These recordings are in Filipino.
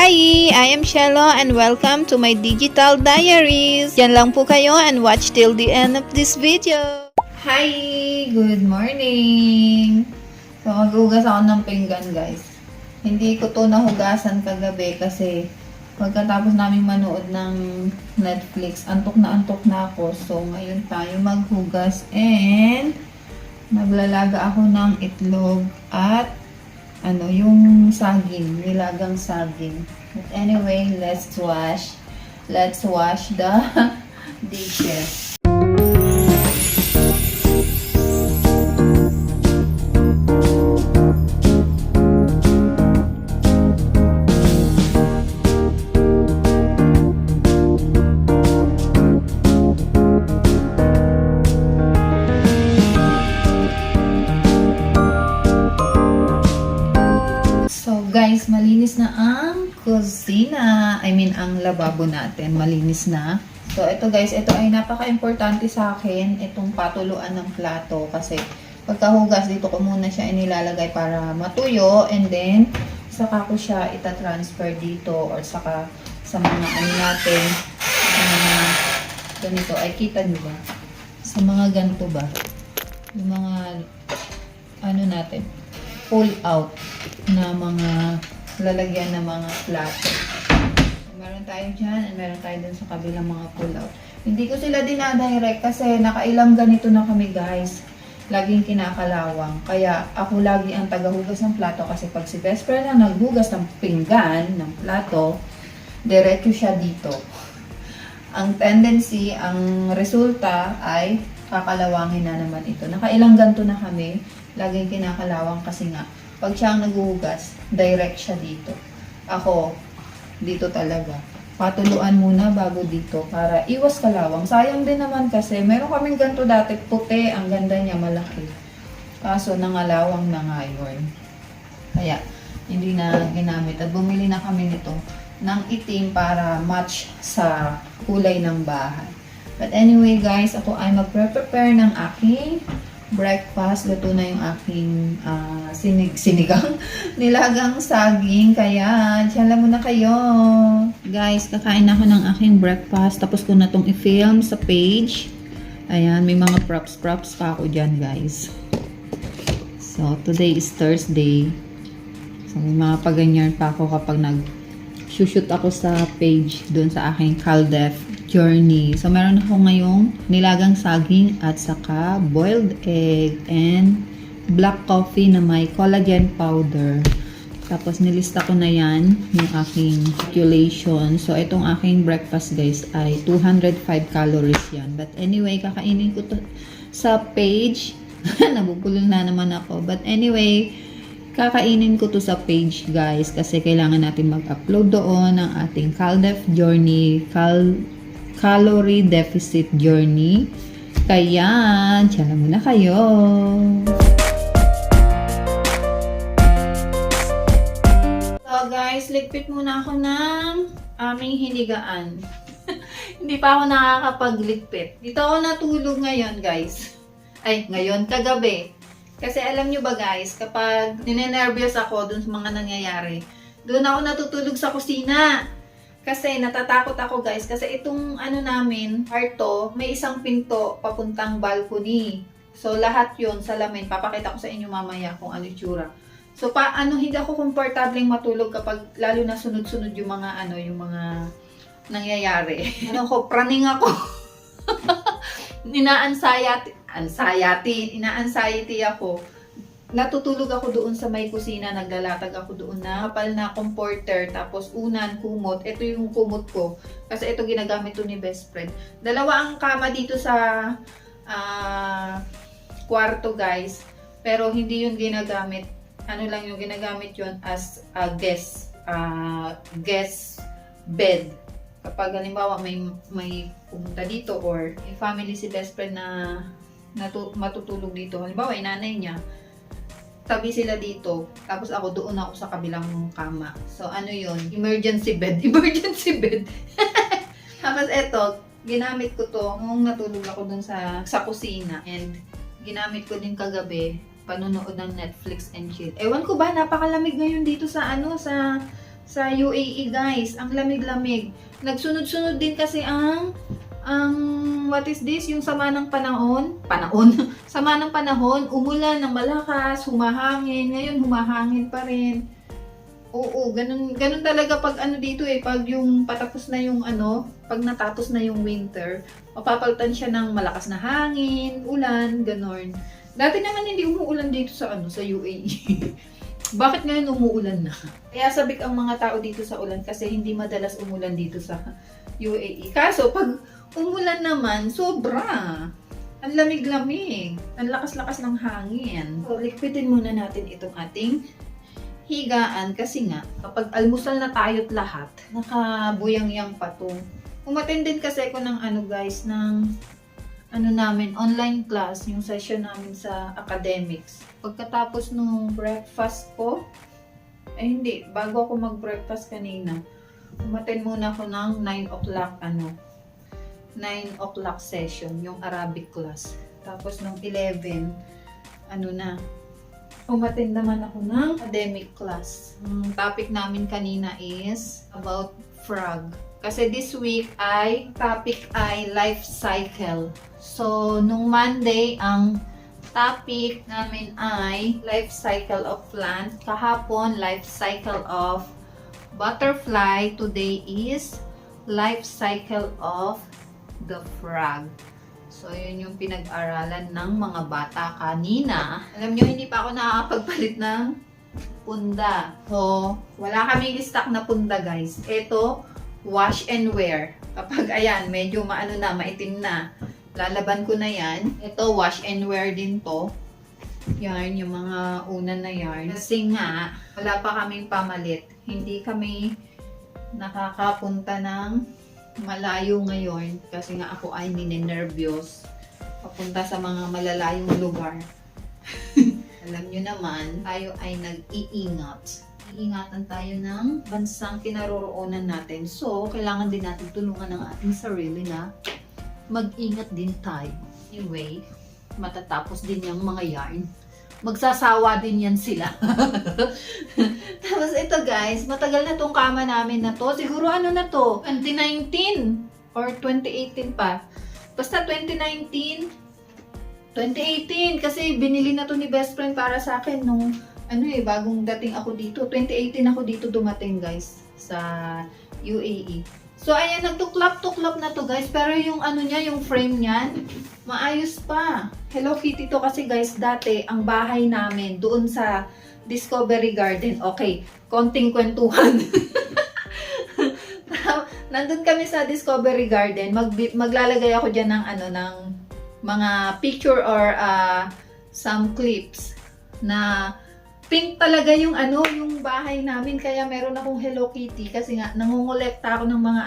Hi! I am Shello and welcome to my digital diaries. Yan lang po kayo and watch till the end of this video. Hi! Good morning! So, maghugas ako ng pinggan, guys. Hindi ko to nahugasan kagabi kasi pagkatapos namin manood ng Netflix, antok na ako. So, ngayon tayo maghugas and maglalaga ako ng itlog at yung saging, nilagang saging. But anyway, let's wash the dishes. Guys, malinis na ang kusina. Ang lababo natin. Malinis na. So, ito guys, ito ay napaka-importante sa akin. Itong patuluan ng plato. Kasi, pagkahugas, dito ko muna siya inilalagay para matuyo. And then, saka ko siya itatransfer dito. Or saka sa mga natin. Sa mga ganito. Ay, kita nyo ba? Sa mga ganito ba? Yung mga natin. Pull out na mga lalagyan ng mga plato. Meron tayo dyan and meron tayo dun sa kabilang mga pull out. Hindi ko sila dinadirect kasi nakailang ganito na kami guys. Laging kinakalawang. Kaya ako lagi ang tagahugas ng plato kasi pag si best friend na naghugas ng pinggan ng plato, diretso siya dito. Ang tendency, ang resulta ay kakalawangin na naman ito. Nakailang ganito na kami. Laging kinakalawang kasi nga, pag siya ang naghuhugas, direct siya dito. Ako, dito talaga. Patuluan muna bago dito para iwas kalawang. Sayang din naman kasi, meron kaming ganito dati, puti, ang ganda niya, malaki. Kaso, nangalawang na nga yun. Kaya, hindi na ginamit. At bumili na kami nito ng itim para match sa kulay ng bahay. But anyway guys, ako ay magpre-prepare ng aking breakfast. Luto na yung aking sinigang nilagang saging. Kaya, tiyan muna kayo. Guys, kakain ako ng aking breakfast. Tapos ko na itong i-film sa page. Ayan, may mga props pa ako dyan, guys. So, today is Thursday. So, may mga paganyan pa ako kapag nag-shoot ako sa page doon sa aking Caldef journey. So, meron ako ngayong nilagang saging at saka boiled egg and black coffee na may collagen powder. Tapos, nilista ko na yan, yung aking calculation. So, itong aking breakfast, guys, ay 205 calories yan. But anyway, kakainin ko to sa page. Nabubulol na naman ako. But anyway, kakainin ko to sa page, guys, kasi kailangan natin mag-upload doon ng ating Caldef journey, calorie deficit journey. Kaya, tiyan muna kayo. So guys, ligpit muna ako ng aming hinigaan. Hindi pa ako nakakapagligpit. Dito ako natulog ngayon, guys. Ay, ngayon, kagabi. Kasi alam nyo ba guys, kapag ninenervyos ako dun sa mga nangyayari, doon ako natutulog sa kusina. Kasi natatakot ako guys, kasi itong namin, kwarto, may isang pinto papuntang balcony. So lahat yun, salamin, papakita ko sa inyo mamaya kung ano itsura. So hindi ako komportableng matulog kapag lalo na sunod-sunod yung mga yung mga nangyayari. Praning ako. Ina-anxiety ako. Natutulog ako doon sa may kusina, naglalatag ako doon na kapal na comforter, tapos unan, kumot. Ito yung kumot ko. Kasi ito ginagamit to ni best friend. Dalawa ang kama dito sa kwarto guys. Pero hindi yun ginagamit. Lang yung ginagamit yun as a guest bed. Kapag halimbawa may pumunta dito or may family si best friend na matutulog dito. Halimbawa, nanay niya, tabi sila dito. Tapos ako doon ako sa kabilang kama. So, yun? Emergency bed. Emergency bed. Tapos eto, ginamit ko to nung natulog ako dun sa kusina. And ginamit ko din kagabi, panunood ng Netflix and chill. Ewan ko ba, napakalamig ngayon dito sa sa UAE guys. Ang lamig-lamig. Nagsunod-sunod din kasi what is this? Yung sama ng panahon. Sama ng panahon. Umulan ng malakas, humahangin. Ngayon humahangin pa rin. Oo, ganun talaga pag dito pag yung patapos na yung pag natapos na yung winter, mapapalitan siya ng malakas na hangin, ulan, ganun. Dati naman hindi umuulan dito sa sa UAE. Bakit ngayon umuulan na? Kaya sabik ang mga tao dito sa ulan kasi hindi madalas umulan dito sa UAE. Kaso pag umulan naman, sobra. Ang lamig-lamig. Ang lakas-lakas ng hangin. So, liquitin muna natin itong ating higaan kasi nga, kapag almusal na tayo't lahat, nakabuyang-yang pa to. Umattend din kasi ako ng guys, ng namin, online class, yung session namin sa academics. Pagkatapos nung breakfast ko, hindi, bago ako mag-breakfast kanina, umattend muna ako ng 9 o'clock, 9 o'clock session, yung Arabic class. Tapos nung 11, umattend naman ako ng academic class. Ang topic namin kanina is about frog. Kasi this week topic ay life cycle. So, nung Monday, ang topic namin ay life cycle of plant. Kahapon, life cycle of butterfly. Today is life cycle of the frog. So, yun yung pinag-aralan ng mga bata kanina. Alam nyo, hindi pa ako nakakapagpalit ng punda. So, wala kaming stock na punda, guys. Ito, wash and wear. Kapag, medyo maitim na, lalaban ko na yan. Ito, wash and wear din to. Yarn, yung mga unan na yarn. Kasi nga, wala pa kaming pamalit. Hindi kami nakakapunta ng malayo ngayon kasi nga ako ay ninenervyos papunta sa mga malalayong lugar. Alam nyo naman, tayo ay nag-iingat. Iingatan tayo ng bansang kinaroroonan natin. So, kailangan din natin tulungan ng ating sarili na mag-ingat din tayo. Anyway, matatapos din yung mga yarn. Magsasawa din yan sila. Tapos ito guys, matagal na tong kama namin na to. Siguro na to? 2019 or 2018 pa. Basta 2019, 2018 kasi binili na to ni best friend para sa akin nung bagong dating ako dito. 2018 ako dito dumating guys sa UAE. So ayan, nagtuklap-tuklap na to guys, pero yung yung frame niyan, maayos pa. Hello Kitty to kasi guys, dati ang bahay namin doon sa Discovery Garden. Okay, konting kwentuhan. Nandun kami sa Discovery Garden, maglalagay ako diyan ng mga picture or some clips na pink talaga yung yung bahay namin, kaya meron akong Hello Kitty kasi nga nangongolekta ako ng mga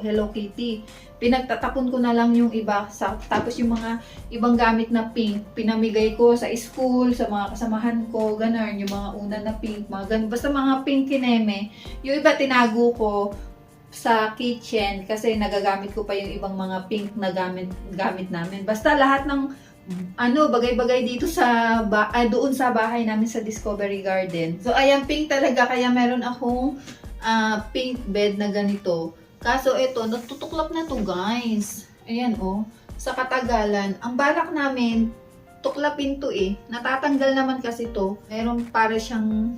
Hello Kitty. Pinagtatapon ko na lang yung iba tapos yung mga ibang gamit na pink pinamigay ko sa school, sa mga kasamahan ko, ganun, yung mga una na pink, basta mga pink kineme. Yung iba tinago ko sa kitchen kasi nagagamit ko pa yung ibang mga pink na gamit namin. Basta lahat ng bagay-bagay dito doon sa bahay namin sa Discovery Garden. So, ayan, pink talaga. Kaya meron akong pink bed na ganito. Kaso ito, natutuklap na to guys. Ayan sa katagalan. Ang balak namin, tuklapin to Natatanggal naman kasi to. Meron para siyang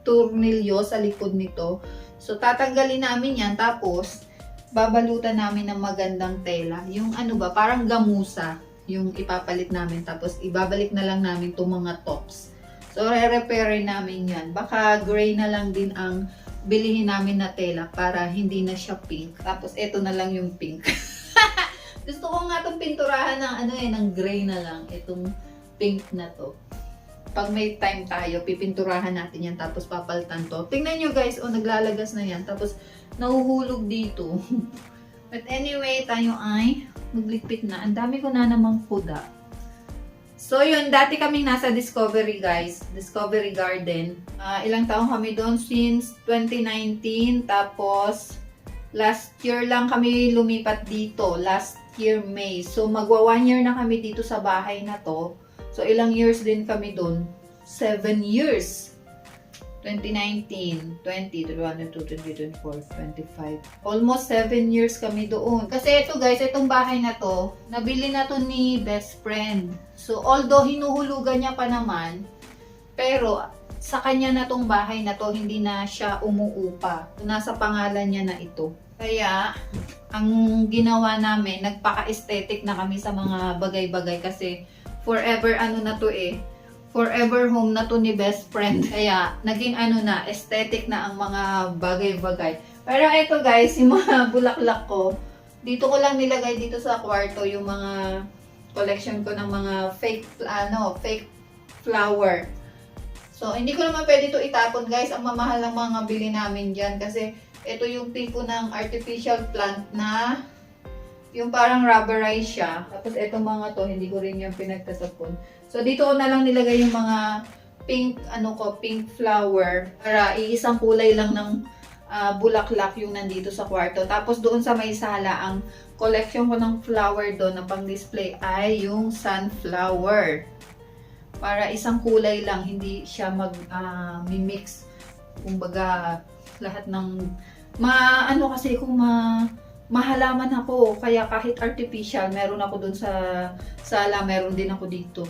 tornilyo sa likod nito. So, tatanggalin namin yan. Tapos, babalutan namin ng magandang tela. Yung parang gamusa yung ipapalit namin, tapos ibabalik na lang namin itong mga tops. So, re-repair namin yan. Baka gray na lang din ang bilihin namin na tela para hindi na siya pink. Tapos, ito na lang yung pink. Gusto ko nga itong pinturahan ng ng gray na lang. Itong pink na to. Pag may time tayo, pipinturahan natin yan, tapos papalitan to. Tingnan nyo guys, naglalagas na yan. Tapos, nahuhulog dito. But anyway, tayo ay maglikpit na. Ang dami ko na namang puda. So yun, dati kaming nasa Discovery guys. Discovery Garden. Ilang taong kami doon? Since 2019. Tapos, last year lang kami lumipat dito. Last year May. So magwa 1 year na kami dito sa bahay na to. So ilang years din kami doon? 7 years. 2019, 20, 21, 22, 23, 24, 25. Almost 7 years kami doon. Kasi ito guys, itong bahay na to, nabili na to ni best friend. So although hinuhulugan niya pa naman, pero sa kanya na tong bahay na to, hindi na siya umuupa. Nasa pangalan niya na ito. Kaya, ang ginawa namin, nagpaka-aesthetic na kami sa mga bagay-bagay kasi forever ano na to forever home na to ni best friend. Kaya, naging ano na, aesthetic na ang mga bagay-bagay. Pero ito guys, yung mga bulaklak ko, dito ko lang nilagay dito sa kwarto yung mga collection ko ng mga fake flower. So, hindi ko naman pwede ito itapon guys. Ang mamahal ng mga bili namin dyan kasi ito yung tipo ng artificial plant na yung parang rubberize siya. Tapos itong mga to, hindi ko rin yung pinagtatapon. So, dito ko na lang nilagay yung mga pink flower para iisang kulay lang ng bulaklak yung nandito sa kwarto. Tapos doon sa may sala, ang collection ko ng flower doon na pang display ay yung sunflower. Para isang kulay lang, hindi siya mimix. Kumbaga, lahat ng kasi kung mahalaman ako, kaya kahit artificial, meron ako dun sa sala, meron din ako dito.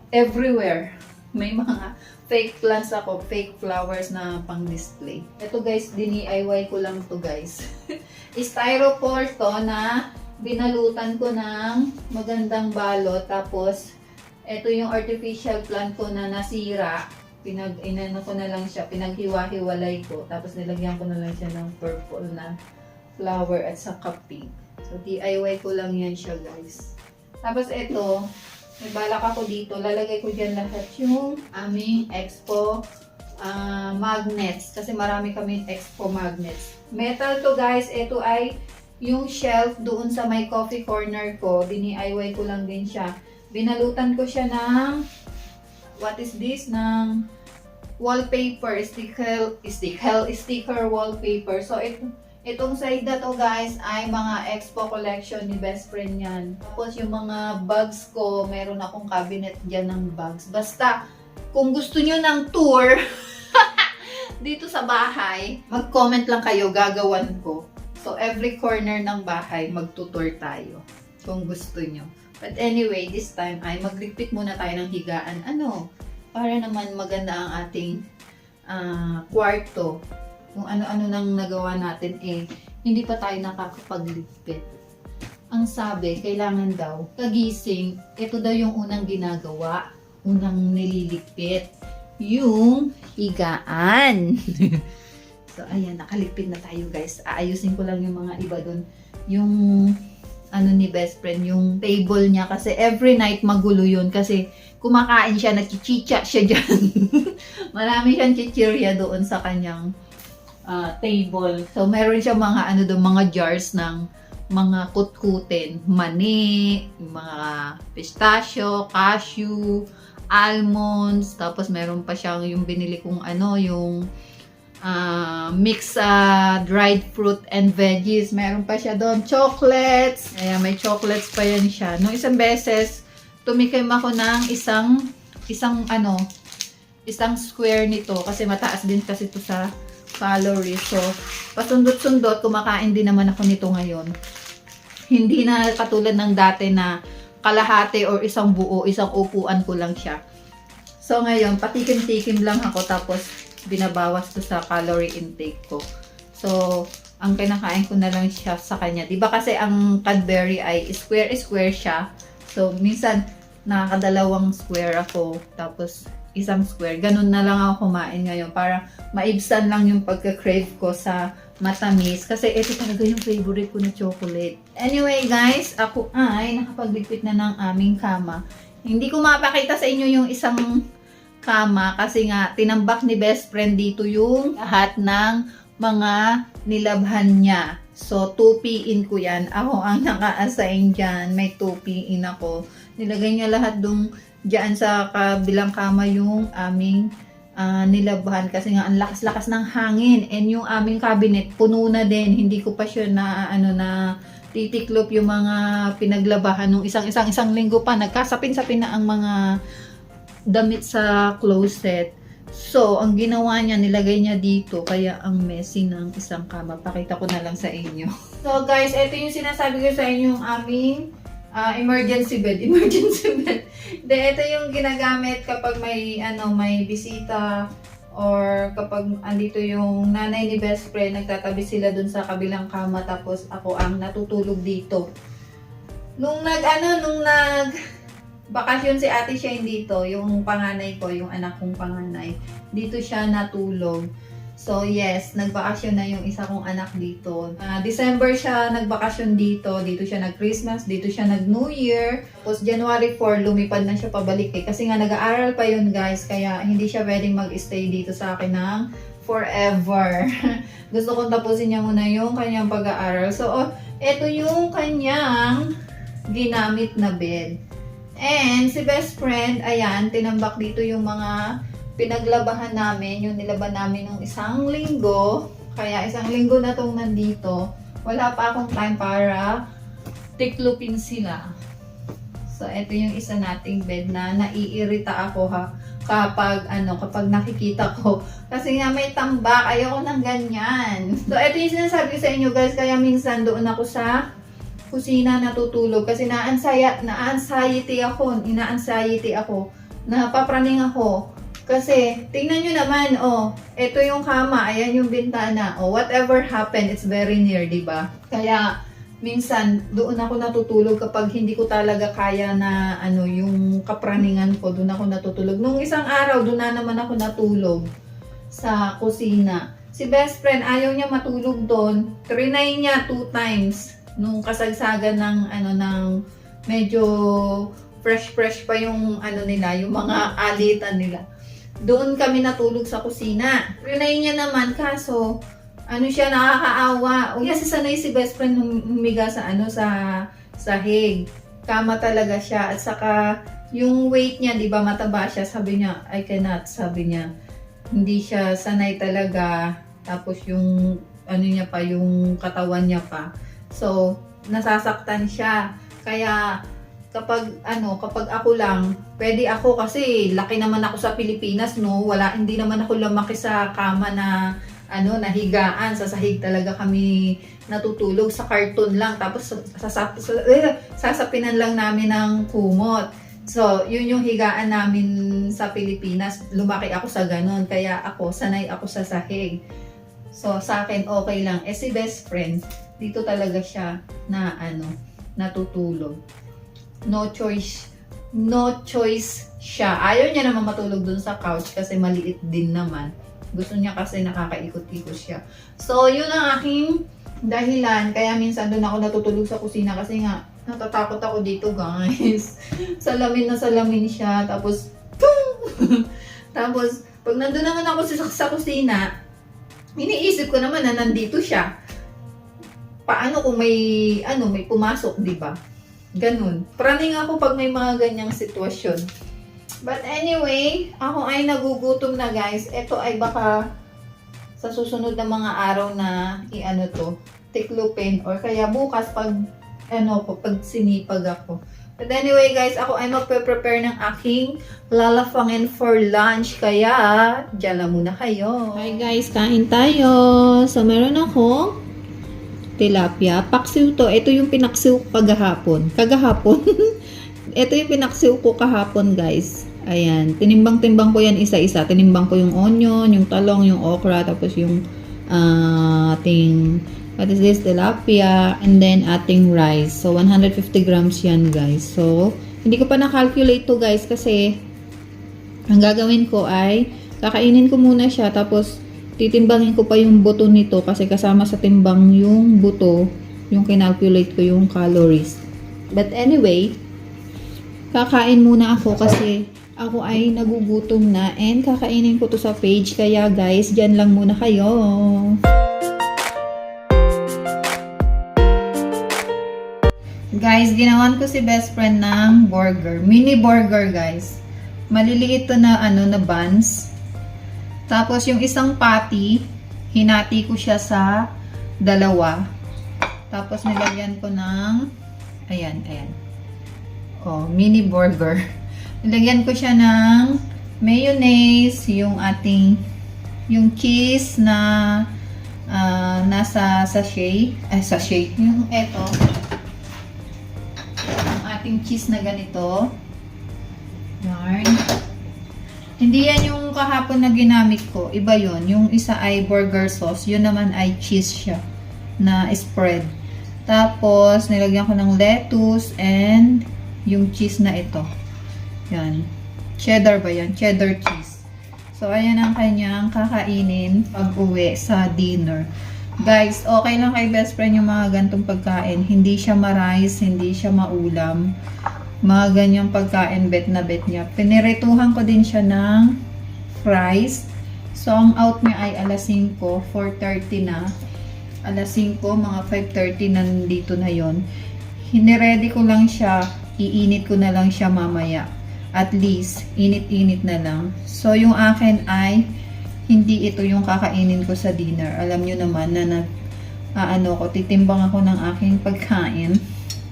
Everywhere, may mga fake plants ako, fake flowers na pang display. Ito guys, DIY ko lang to guys. Styrofoam to na binalutan ko ng magandang balot, tapos ito yung artificial plant ko na nasira. Inano ko na lang siya, pinaghiwa-hiwalay ko. Tapos nilagyan ko na lang siya ng purple na flower at saka pink. So, DIY ko lang yan siya guys. Tapos ito, may balak ako dito. Lalagay ko dyan lahat yung aming expo magnets. Kasi marami kami expo magnets. Metal to guys. Ito ay yung shelf doon sa may coffee corner ko. DIY ko lang din siya. Binalutan ko siya ng ng wallpaper, sticker wallpaper. So, itong side na to guys ay mga expo collection ni best friend yan. Tapos yung mga bags ko, meron akong cabinet dyan ng bags. Basta, kung gusto nyo ng tour dito sa bahay, mag-comment lang kayo, gagawan ko. So, every corner ng bahay, magtutour tayo kung gusto nyo. But anyway, this time ay magligpit muna tayo ng higaan. Para naman maganda ang ating kwarto. Kung ano-ano nang nagawa natin hindi pa tayo nakakapagligpit. Ang sabi, kailangan daw, kagising, ito daw yung unang ginagawa, unang nililigpit, yung higaan. So, ayan, nakaligpit na tayo guys. Aayusin ko lang yung mga iba dun. Yung ni best friend, yung table niya kasi every night magulo yun kasi kumakain siya, nagchichicha siya dyan. Marami siyang chichirya doon sa kanyang table. So meron siya mga mga jars ng mga kutkutin, mani, mga pistachio, cashew, almonds, tapos meron pa siyang yung binili kong yung mix dried fruit and veggies. Meron pa siya doon. Chocolates. Ayan, may chocolates pa yan siya. Nung isang beses, tumikim ako ng isang square nito. Kasi mataas din kasi ito sa calories. So, pasundot-sundot, kumakain din naman ako nito ngayon. Hindi na katulad ng dati na kalahati or isang buo, isang upuan ko lang siya. So, ngayon, patikim-tikim lang ako tapos binabawas ko sa calorie intake ko. So, ang kinakain ko na lang siya sa kanya. Diba kasi ang Cadbury ay square siya. So, minsan, nakakadalawang square ako. Tapos, isang square. Ganun na lang ako kumain ngayon. Para maibsan lang yung pagka-crave ko sa matamis. Kasi ito talaga yung favorite ko na chocolate. Anyway, guys, ako ay nakapagligpit na ng aming kama. Hindi ko mapakita sa inyo yung isang kama kasi nga tinambak ni best friend dito yung lahat ng mga nilabhan niya. So, 2P-in ko yan. Ako ang naka-assign dyan. May 2P-in ako. Nilagay niya lahat dyan sa kabilang kama yung aming nilabhan kasi nga ang lakas-lakas ng hangin. And yung aming cabinet, puno na din. Hindi ko pa siya na titiklop yung mga pinaglabahan nung isang linggo pa. Nagkasapin-sapin na ang mga damit sa closet. So, ang ginawa niya, nilagay niya dito, kaya ang messy ng isang kama. Pakita ko na lang sa inyo. So, guys, ito yung sinasabi ko sa inyo, yung aming emergency bed. Emergency bed. Ito yung ginagamit kapag may, may bisita or kapag andito yung nanay ni best friend, nagtatabi sila dun sa kabilang kama, tapos ako ang natutulog dito. Nung bakasyon si Ate Shane dito, yung panganay ko, yung anak kong panganay, dito siya natulog. So yes, nagbakasyon na yung isa kong anak dito. December siya nagbakasyon dito, dito siya nag-Christmas, dito siya nag-New Year. Tapos January 4, lumipad na siya pabalik kasi nga nag-aaral pa yun guys, kaya hindi siya pwedeng mag-stay dito sa akin ng forever. Gusto kong tapusin niya muna yung kanyang pag-aaral. So, ito yung kanyang ginamit na bed. And si best friend, ayan, tinambak dito yung mga pinaglabahan namin, yung nilaban namin ng isang linggo. Kaya isang linggo na itong nandito. Wala pa akong time para tiklupin sila. So, ito yung isa nating bed na naiirita ako kapag nakikita ko. Kasi nga may tambak, ayoko ng ganyan. So, ito yung sinasabi ko sa inyo guys, kaya minsan doon ako sa kusina natutulog kasi na-anxiety ako, napapraning ako. Kasi, tingnan nyo naman, ito yung kama, ayan yung bintana, whatever happened, it's very near, diba? Kaya, minsan, doon ako natutulog kapag hindi ko talaga kaya na, yung kapraningan ko, doon ako natutulog. Nung isang araw, doon na naman ako natulog sa kusina. Si best friend, ayaw niya matulog doon. Trinay niya 2 times. Nung kasagsagan ng medyo fresh pa yung nila, yung mga alitan nila. Doon kami natulog sa kusina. Rinay niya naman, kaso siya nakakaawa. Kasi sanay si best friend humiga sa sa sahig. Kama talaga siya, at saka yung weight niya, 'di ba, mataba siya. Sabi niya, I cannot, sabi niya. Hindi siya sanay talaga. Tapos yung niya pa, yung katawan niya pa. So, nasasaktan siya. Kaya, kapag ako lang, pwede ako kasi laki naman ako sa Pilipinas, no? Hindi naman ako lumaki sa kama na, nahigaan. Sa sahig talaga kami natutulog, sa karton lang. Tapos, sasapinan lang namin ng kumot. So, yun yung higaan namin sa Pilipinas. Lumaki ako sa ganun. Kaya sanay ako sa sahig. So, sa akin, okay lang. Si best friend, dito talaga siya na natutulog. No choice siya. Ayaw niya naman matulog dun sa couch kasi maliit din naman. Gusto niya kasi nakakaikot-ikot siya. So, yun ang aking dahilan. Kaya minsan dun ako natutulog sa kusina kasi nga natatakot ako dito guys. Salamin siya. Tapos, tapos, pag nandun naman ako sa kusina, iniisip ko naman na nandito siya. Paano kung may pumasok, di ba? Ganun. Praning ako pag may mga ganyang sitwasyon. But anyway, ako ay nagugutom na guys. Ito ay baka sa susunod na mga araw na tiklupin, or kaya bukas pag sinipag ako. But anyway guys, ako ay magpe-prepare ng aking lalafangin for lunch. Kaya, dyan lang muna kayo. Hi guys, kain tayo. So, meron akong tilapia. Paksiw to. Ito yung pinaksiw ko kagahapon. Ito yung pinaksiw ko kahapon guys. Ayan. Tinimbang-timbang ko yan isa-isa. Tinimbang ko yung onion, yung talong, yung okra, tapos yung what is this? Tilapia, and then ating rice. So, 150 grams yan guys. So, hindi ko pa na-calculate to guys kasi ang gagawin ko ay kakainin ko muna siya, tapos titimbangin ko pa yung buto nito kasi kasama sa timbang yung buto, yung kinalculate ko yung calories. But anyway, kakain muna ako kasi ako ay nagugutom na, and kakainin ko to sa page. Kaya guys, dyan lang muna kayo. Guys, ginawan ko si best friend ng burger. Mini burger guys. Maliliit to na na buns. Tapos yung isang patty, hinati ko siya sa 2. Tapos nilagyan ko ng ayan. Mini burger. Nilagyan ko siya ng mayonnaise, yung cheese na nasa sachet, yung eto, yung ating cheese na ganito. Yarn. Hindi yan yung kahapon na ginamit ko, iba yon. Yung isa ay burger sauce, yun naman ay cheese siya na spread. Tapos, nilagyan ko ng lettuce and yung cheese na ito. Yan. Cheddar ba yan? Cheddar cheese. So, ayan ang kanyang kakainin pag uwi sa dinner. Guys, okay lang kay best friend yung mga gantong pagkain. Hindi siya ma-rice, hindi siya maulam. Mga ganyang pagkain, bet na bet niya. Pinirituhan ko din siya ng fries. So, ang out niya ay alas 5, 4:30 na. Alas 5, mga 5:30 nandito na yon. Hiniready ko lang siya. Iinit ko na lang siya mamaya. At least, init-init na lang. So, yung akin ay, hindi ito yung kakainin ko sa dinner. Alam nyo naman na titimbang ako ng aking pagkain.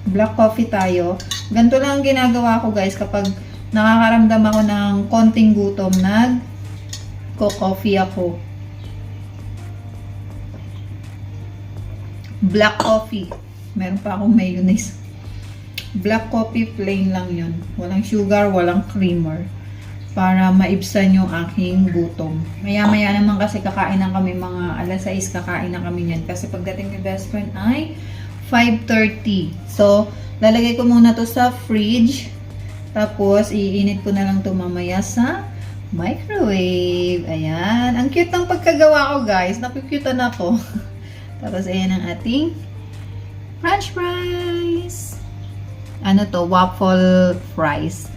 Black coffee tayo. Ganito lang ang ginagawa ko guys kapag nakakaramdam ako ng konting gutom, nag-coffee ako. Black coffee. Meron pa akong mayonnaise. Black coffee, plain lang yun. Walang sugar, walang creamer. Para maibsan yung aking gutom. Maya-maya naman kasi kakain na kami, mga alas 6 kakain na kami yan. Kasi pagdating ni best friend ay 5:30. So, lalagay ko muna to sa fridge. Tapos, iinit ko na lang to mamaya sa microwave. Ayan. Ang cute ng pagkagawa ko guys. Nakukutan ako. Tapos, ayan ang ating french fries. Ano to? Waffle fries.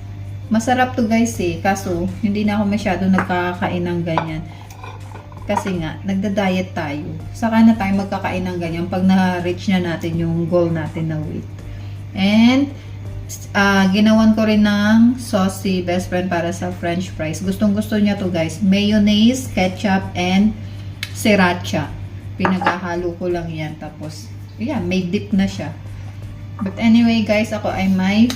Masarap to guys kaso hindi na ako masyado nagkakain ng ganyan. Kasi nga, nagda-diet tayo. Saka na tayo magkakain ng ganyan pag na-reach na natin yung goal natin na weight. And, ginawan ko rin ng sauce si best friend para sa french fries. Gustong gusto niya to guys. Mayonnaise, ketchup, and sriracha. Pinaghahalo ko lang yan. Tapos, yeah, may dip na siya. But anyway guys, ako ay may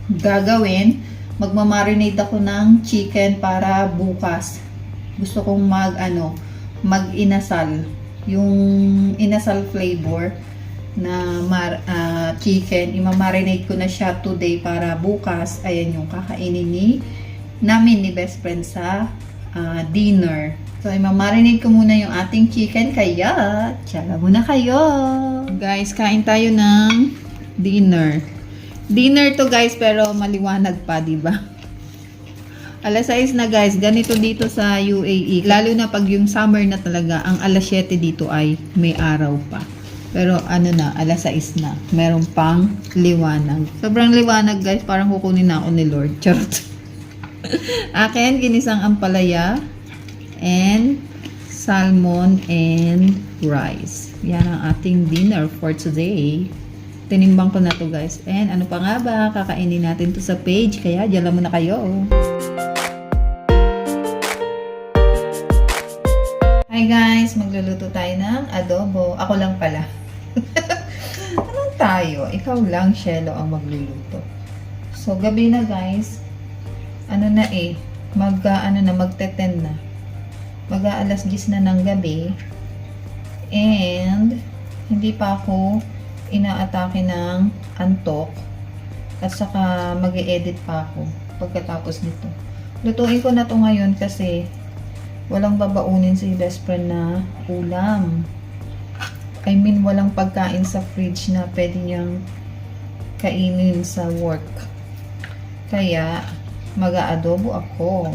gagawin. Magmamarinate ako ng chicken para bukas. Gusto kong mag-inasal. Yung inasal flavor na chicken. Imamarinate ko na siya today para bukas. Ayan yung kakainin namin ni best friend sa dinner. So, imamarinate ko muna yung ating chicken. Kaya, tsaka muna kayo. Guys, kain tayo ng dinner. Dinner to guys, pero maliwanag pa, diba? Alas 6 na guys, ganito dito sa UAE. Lalo na pag yung summer na talaga, ang alas 7 dito ay may araw pa. Pero alas 6 na. Meron pang liwanag. Sobrang liwanag guys, parang kukunin na ako ni Lord. Charot. Akin, ginisang ampalaya and salmon and rice. Yan ang ating dinner for today. Tinimbang ko na to guys. And ano pa nga ba? Kakainin natin to sa page. Kaya dyan lang muna kayo. Hi guys! Magluluto tayo ng adobo. Ako lang pala. Anong tayo? Ikaw lang, Shelo, ang magluluto. So, gabi na guys. Magte-10 na. Mag-aalas 10 na ng gabi. And, hindi pa ako inaatake ng antok. At saka mag-e-edit pa ako pagkatapos nito. Lutuin ko na to ngayon kasi walang babaunin si best friend na ulam. I mean, walang pagkain sa fridge na pwede niyang kainin sa work. Kaya, mag-aadobo ako.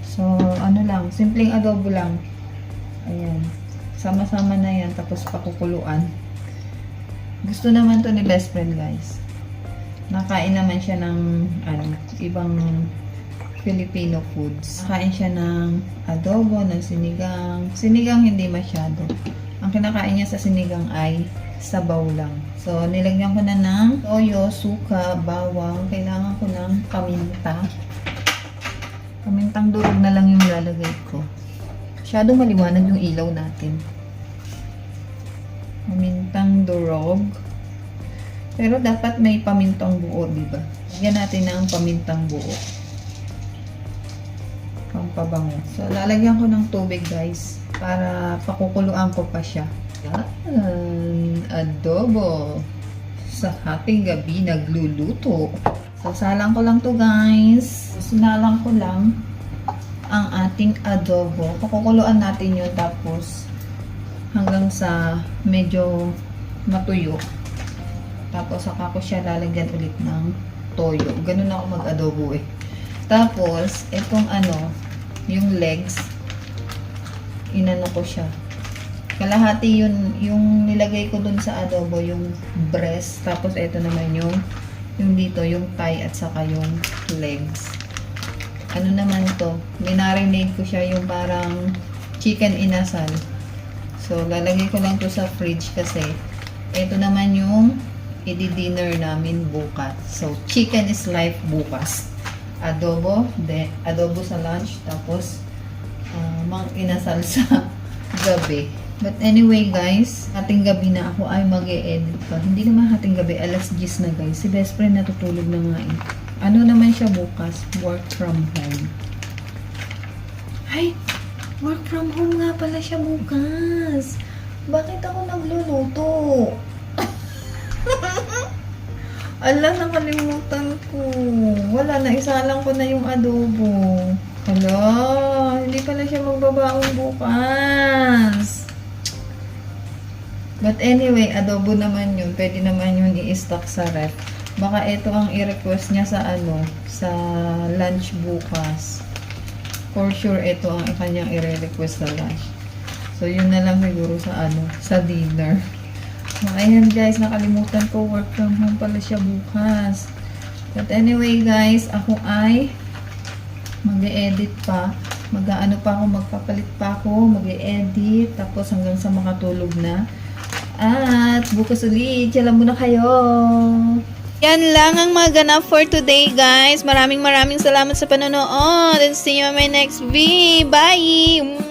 So, simpleng adobo lang. Ayan. Sama-sama na yan, tapos pakukuluan. Gusto naman to ni best friend guys. Nakain naman siya ng ibang Filipino foods. Nakain siya ng adobo, ng sinigang. Sinigang hindi masyado. Ang kinakain niya sa sinigang ay sabaw lang. So, nilagyan ko na ng toyo, suka, bawang. Kailangan ko ng paminta. Pamintang durog na lang yung lalagay ko. Masyadong maliwanag yung ilaw natin. Pamintang durog. Pero dapat may pamintang buo, diba? Lagyan natin ng pamintang buo. pampabango. So, lalagyan ko ng tubig guys para pakukuluan ko pa siya. Yan, adobo. Sa hating gabi nagluluto. So, salang ko lang to guys. Sinalang ko lang ang ating adobo. Pakukuluan natin yun tapos hanggang sa medyo matuyo. Tapos, saka ko siya lalagyan ulit ng toyo. Ganun ako mag-adobo eh. Tapos, itong yung legs, inano ko siya. Kalahati yun, yung nilagay ko dun sa adobo, yung breast. Tapos, ito naman yung dito, yung thigh at saka yung legs. Ano naman to? Minarinate ko siya yung parang chicken inasal. So, lalagay ko lang to sa fridge kasi ito naman yung i-dinner namin bukas. So, chicken is life bukas. Adobo sa lunch, tapos mang inasal sa gabi. But anyway guys, ating gabi na ako ay mag-e-edit pa. Hindi naman ating gabi, alas 10 na guys. Si best friend natutulog na nga eh. Ano naman siya bukas? Work from home. Ay! Work from home nga pala siya bukas. Bakit ako nagluluto? Ala, nakalimutan ko. Wala, naisalang ko na yung adobo. Ala, hindi pala siya magbabaong bukas. But anyway, adobo naman yun. Pwede naman yun i-stock sa ref. Baka ito ang i-request niya sa sa lunch bukas. For sure, ito ang kanyang i-request sa lunch. So, yun na lang siguro sa dinner. Ayan guys, nakalimutan ko, work from home pala siya bukas. But anyway guys, ako ay mag-e-edit pa. Mag-aano pa ako, magpapalit pa ako, mag-e-edit, tapos hanggang sa makatulog na. At bukas ulit, yalan muna kayo. Yan lang ang maganap for today guys. Maraming salamat sa panonood. And see you on my next video. Bye!